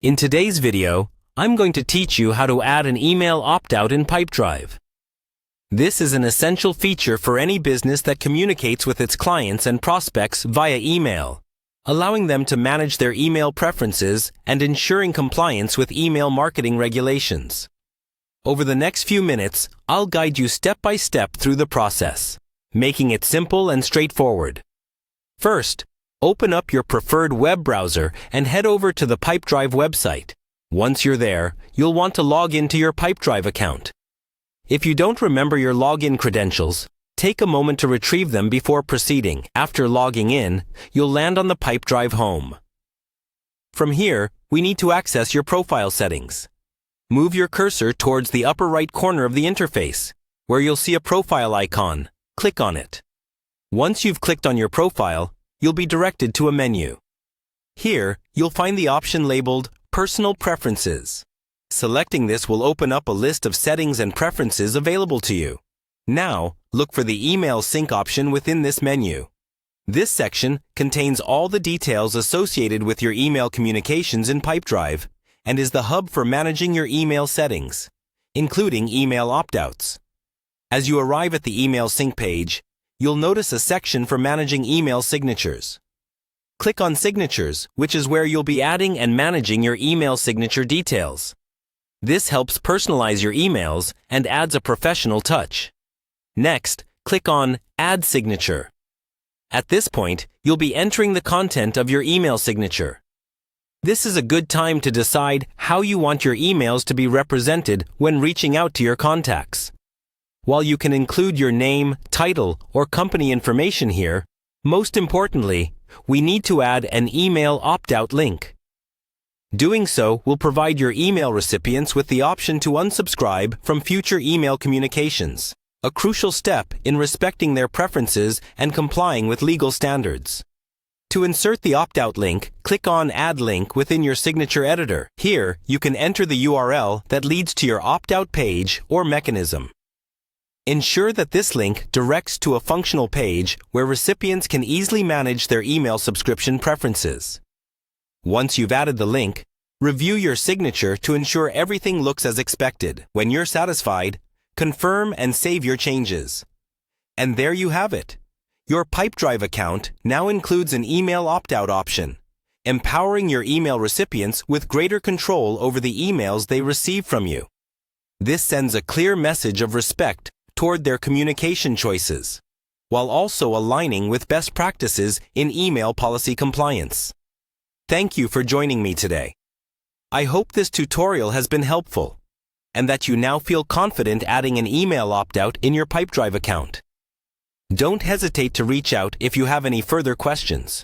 In today's video, I'm going to teach you how to add an email opt-out in Pipedrive. This is an essential feature for any business that communicates with its clients and prospects via email, allowing them to manage their email preferences and ensuring compliance with email marketing regulations. Over the next few minutes, I'll guide you step by step through the process, making it simple and straightforward. First, open up your preferred web browser and head over to the Pipedrive website. Once you're there, you'll want to log into your Pipedrive account. If you don't remember your login credentials, take a moment to retrieve them before proceeding. After logging in, you'll land on the Pipedrive home. From here, we need to access your profile settings. Move your cursor towards the upper right corner of the interface, where you'll see a profile icon. Click on it. Once you've clicked on your profile, you'll be directed to a menu. Here, you'll find the option labeled Personal Preferences. Selecting this will open up a list of settings and preferences available to you. Now, look for the Email Sync option within this menu. This section contains all the details associated with your email communications in Pipedrive and is the hub for managing your email settings, including email opt-outs. As you arrive at the Email Sync page, you'll notice a section for managing email signatures. Click on Signatures, which is where you'll be adding and managing your email signature details. This helps personalize your emails and adds a professional touch. Next, click on Add Signature. At this point, you'll be entering the content of your email signature. This is a good time to decide how you want your emails to be represented when reaching out to your contacts. While you can include your name, title, or company information here, most importantly, we need to add an email opt-out link. Doing so will provide your email recipients with the option to unsubscribe from future email communications, a crucial step in respecting their preferences and complying with legal standards. To insert the opt-out link, click on Add Link within your signature editor. Here, you can enter the URL that leads to your opt-out page or mechanism. Ensure that this link directs to a functional page where recipients can easily manage their email subscription preferences. Once you've added the link, review your signature to ensure everything looks as expected. When you're satisfied, confirm and save your changes. And there you have it. Your Pipedrive account now includes an email opt-out option, empowering your email recipients with greater control over the emails they receive from you. This sends a clear message of respect toward their communication choices, while also aligning with best practices in email policy compliance. Thank you for joining me today. I hope this tutorial has been helpful, and that you now feel confident adding an email opt-out in your Pipedrive account. Don't hesitate to reach out if you have any further questions.